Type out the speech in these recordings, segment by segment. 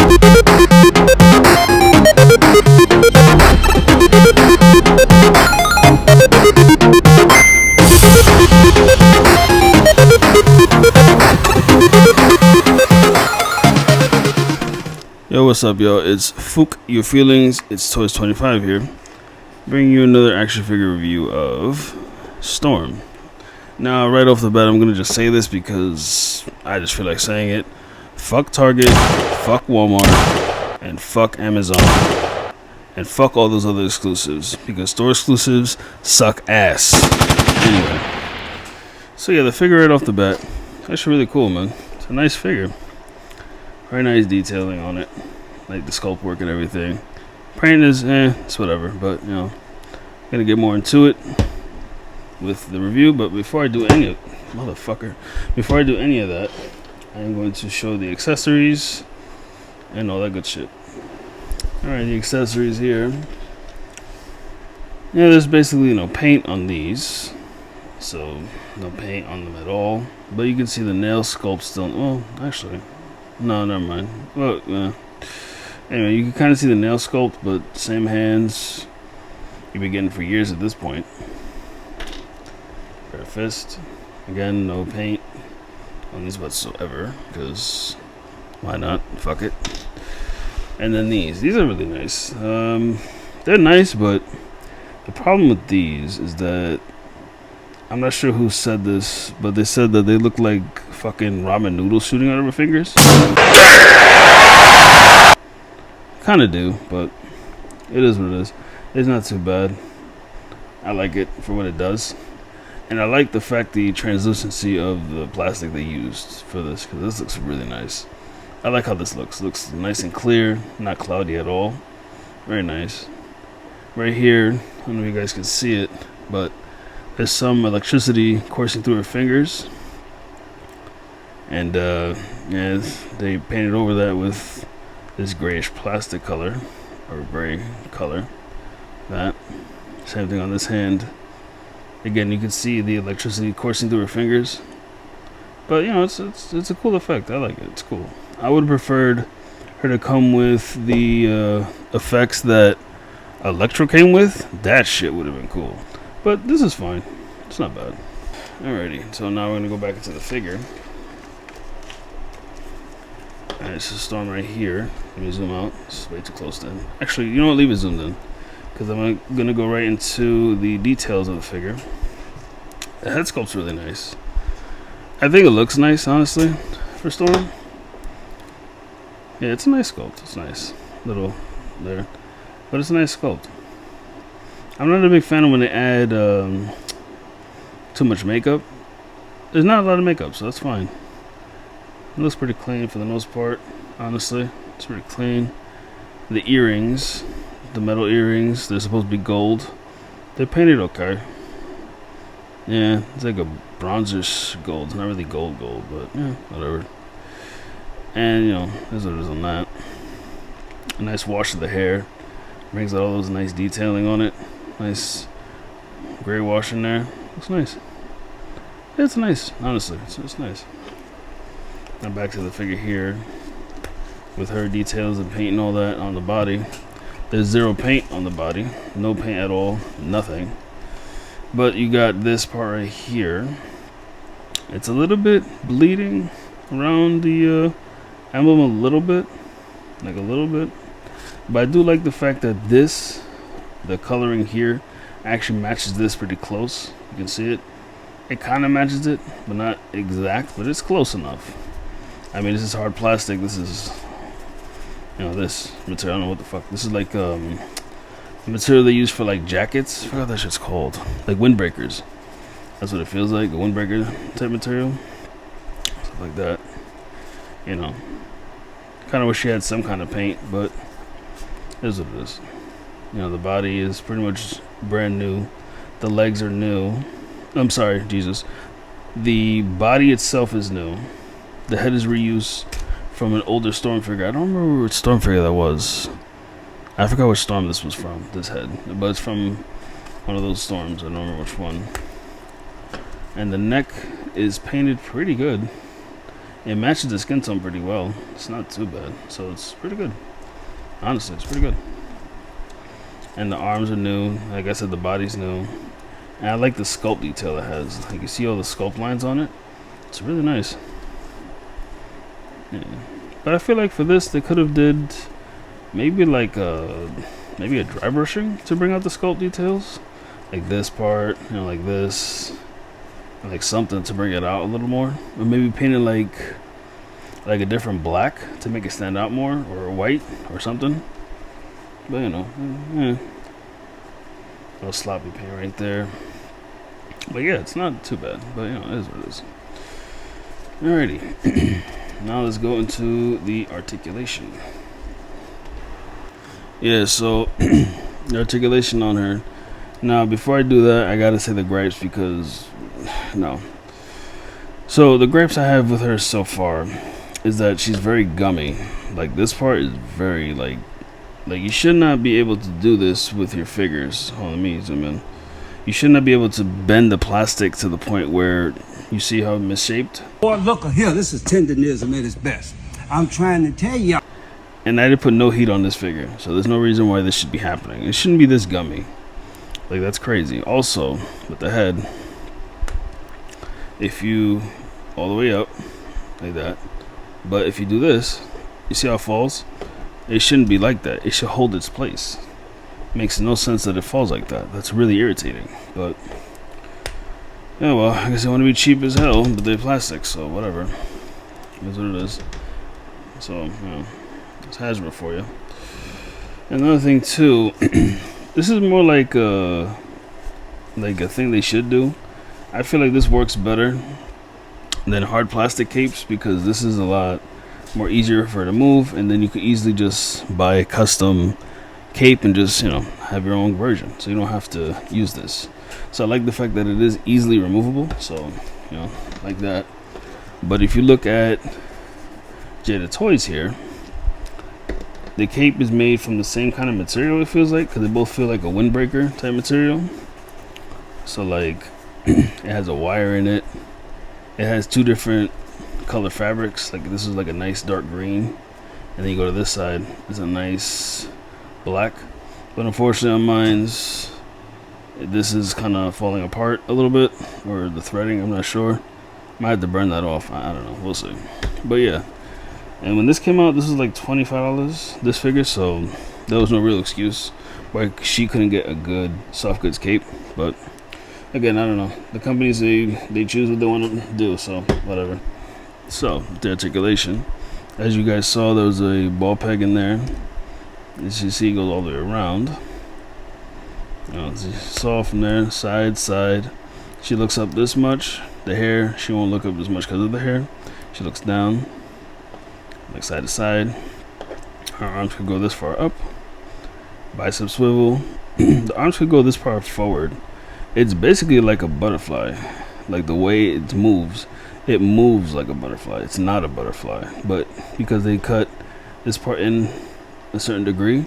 Yo, what's up, yo? It's Fook Your Feelings. It's Toys25 here, bringing you another action figure review of Storm. Now, right off the bat, I'm gonna just say this because I just feel like saying it. Fuck Target, fuck Walmart, and fuck Amazon, and fuck all those other exclusives, because store exclusives suck ass. Anyway, so yeah, the figure right off the bat, actually really cool, man. It's a nice figure. Very nice detailing on it, like the sculpt work and everything. Paint is, it's whatever, but you know, gonna get more into it with the review. But before I do any of before I do any of that, I am going to show the accessories and all that good shit. Alright, the accessories here. Yeah, there's basically no paint on these, so no paint on them at all. But you can see the nail sculpt still. Well, actually, no, never mind. Well, anyway, you can kind of see the nail sculpt, but same hands you've been getting for years at this point. Bare fist. Again, no paint on these whatsoever, because why not? Fuck it. And then these are really nice. They're nice, but the problem with these is that I'm not sure who said this, but they said that they look like fucking ramen noodles shooting out of her fingers. Kinda do, but it is what it is. It's not too bad. I like it for what it does. And I like the fact the translucency of the plastic they used for this, because this looks really nice. I like how this looks. It looks nice and clear, not cloudy at all. Very nice. Right here, I don't know if you guys can see it, but there's some electricity coursing through her fingers. And yeah, they painted over that with this grayish plastic color, or gray color. That. Same thing on this hand. Again, you can see the electricity coursing through her fingers. But you know, it's a cool effect. I like it. It's cool. I would have preferred her to come with the effects that Electro came with. That shit would have been cool. But this is fine. It's not bad. Alrighty, so now we're gonna go back into the figure. Alright, so Storm right here. Let me zoom out. It's way too close then. Actually, you know what? Leave it zoomed in, because I'm gonna go right into the details of the figure. The head sculpt's really nice. I think it looks nice, honestly, for Storm. Yeah, it's a nice sculpt. It's nice. Little there. But it's a nice sculpt. I'm not a big fan of when they add too much makeup. There's not a lot of makeup, so that's fine. It looks pretty clean for the most part, honestly. It's pretty clean. The earrings, the metal earrings, they're supposed to be gold. They're painted okay. Yeah, it's like a bronzish gold. It's not really gold, but yeah, whatever. And you know, there's what it is on that. A nice wash of the hair. Brings out all those nice detailing on it. Nice gray wash in there. Looks nice. Yeah, it's nice, honestly. It's nice. Now back to the figure here. With her details and paint and all that on the body. There's zero paint on the body. No paint at all. Nothing. But you got this part right here. It's a little bit bleeding around the emblem a little bit. Like a little bit. But I do like the fact that this, the coloring here, actually matches this pretty close. You can see it. It kind of matches it, but not exact, but it's close enough. I mean, this is hard plastic. This is, you know, this material. I don't know what the fuck. This is like the material they use for like jackets. I forgot what that shit's called. Like windbreakers. That's what it feels like, a windbreaker type material. Stuff like that. You know. Kind of wish she had some kind of paint, but it is what it is. You know, the body is pretty much brand new. The legs are new. I'm sorry, Jesus. The body itself is new. The head is reused from an older Storm figure. I don't remember which Storm figure that was. I forgot which Storm this was from, this head. But it's from one of those Storms. I don't remember which one. And the neck is painted pretty good. It matches the skin tone pretty well. It's not too bad, so it's pretty good. Honestly, it's pretty good. And the arms are new. Like I said, the body's new. And I like the sculpt detail it has. Like you see all the sculpt lines on it. It's really nice. Yeah. But I feel like for this, they could have did maybe like maybe a dry brushing to bring out the sculpt details. Like this part, you know, like this. Like something to bring it out a little more. Or maybe paint it like a different black to make it stand out more. Or white or something. But you know, yeah. A little sloppy paint right there. But yeah, it's not too bad. But you know, it is what it is. Alrighty. Now let's go into the articulation. Yeah, so the articulation on her. Now, before I do that, I gotta say the gripes because no. So the gripes I have with her so far is that she's very gummy. Like this part is very like you should not be able to do this with your figures. Hold on, let me zoom in. You should not be able to bend the plastic to the point where you see how misshaped. Boy, look here, this is tenderism at its best. I'm trying to tell you. And I did put no heat on this figure, so there's no reason why this should be happening. It shouldn't be this gummy. Like, that's crazy. Also, with the head, if you all the way up like that, but if you do this, you see how it falls? It shouldn't be like that. It should hold its place. Makes no sense that it falls like that. That's really irritating. But yeah, well, I guess they want to be cheap as hell, but they're plastic, so whatever. That's what it is. So, you know, it's Hasbro for you. Another thing too, this is more like a thing they should do. I feel like this works better than hard plastic capes because this is a lot more easier for her to move, and then you could easily just buy a custom cape and just, you know, have your own version, so you don't have to use this. So I like the fact that it is easily removable, so you know, like that. But if you look at Jada Toys here, the cape is made from the same kind of material, it feels like, because they both feel like a windbreaker type material. So like it has a wire in it. It has two different color fabrics. Like this is like a nice dark green, and then you go to this side, it's a nice black. But unfortunately on mine's, this is kind of falling apart a little bit, or the threading, I'm not sure. Might have to burn that off, I don't know, we'll see. But yeah, and when this came out, this was like $25, this figure, so there was no real excuse why she couldn't get a good soft goods cape. But again, I don't know, the companies, they choose what they want to do, so whatever. So the articulation, as you guys saw, there was a ball peg in there. As you see, it goes all the way around. You know, as you saw from there, side, side. She looks up this much. The hair, she won't look up as much because of the hair. She looks down, like side to side. Her arms could go this far up. Bicep swivel. The arms could go this far forward. It's basically like a butterfly. Like the way it moves like a butterfly. It's not a butterfly, but because they cut this part in a certain degree,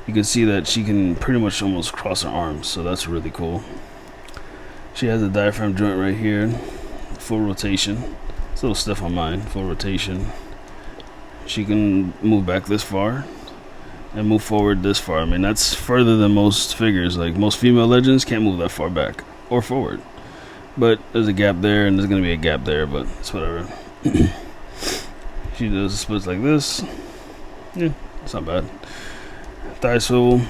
you can see that she can pretty much almost cross her arms, so that's really cool. She has a diaphragm joint right here, full rotation. It's a little stiff on mine, full rotation. She can move back this far and move forward this far. I mean, that's further than most figures. Like most female legends can't move that far back or forward. But there's a gap there, and there's gonna be a gap there, but it's whatever. She does splits like this. Yeah, it's not bad. Thigh swivel.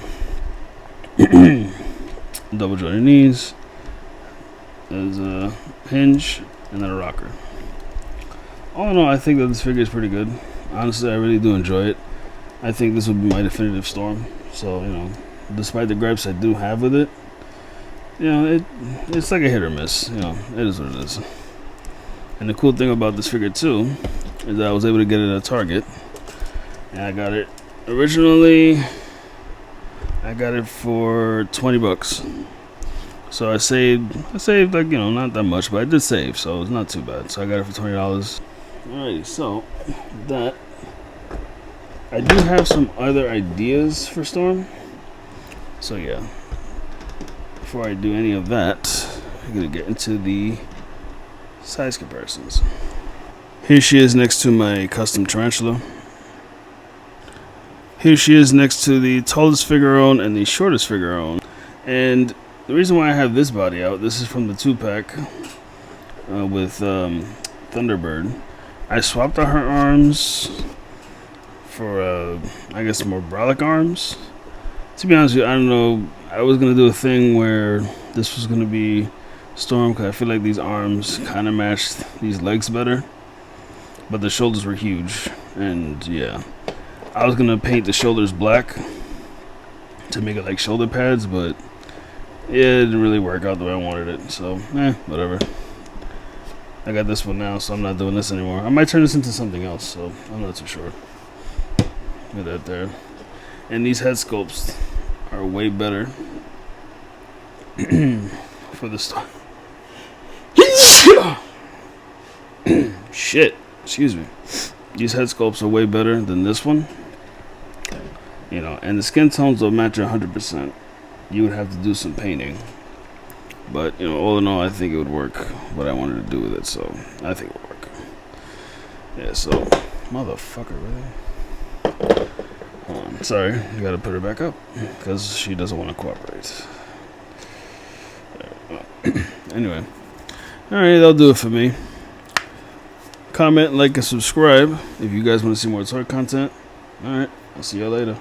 Double jointed knees. There's a hinge and then a rocker. All in all, I think that this figure is pretty good. Honestly, I really do enjoy it. I think this would be my definitive Storm. So, you know, despite the gripes I do have with it, you know, it's like a hit or miss. You know, it is what it is. And the cool thing about this figure too is that I was able to get it at Target, and I got it originally. I got it for $20. So I saved like, you know, not that much, but I did save, so it's not too bad. So I got it for $20. Alrighty, so that I do have some other ideas for Storm. So yeah, before I do any of that, I'm gonna get into the size comparisons. Here she is next to my custom tarantula. Here she is next to the tallest figure-owned and the shortest figure-owned. And the reason why I have this body out, this is from the 2-pack with Thunderbird. I swapped out her arms for, I guess, more brolic arms. To be honest with you, I don't know. I was going to do a thing where this was going to be Storm, because I feel like these arms kind of matched these legs better. But the shoulders were huge. And, yeah. I was going to paint the shoulders black to make it like shoulder pads, but yeah, it didn't really work out the way I wanted it. So, whatever. I got this one now, so I'm not doing this anymore. I might turn this into something else, so I'm not too sure. Look at that there. And these head sculpts are way better for the start. Shit. Excuse me. These head sculpts are way better than this one. You know, and the skin tones will match 100%. You would have to do some painting. But, you know, all in all, I think it would work what I wanted to do with it, so I think it would work. Yeah, so, motherfucker, really? Hold on, sorry, you gotta put her back up, because she doesn't want to cooperate. Anyway, alright, that'll do it for me. Comment, like, and subscribe if you guys want to see more toy content. Alright, I'll see y'all later.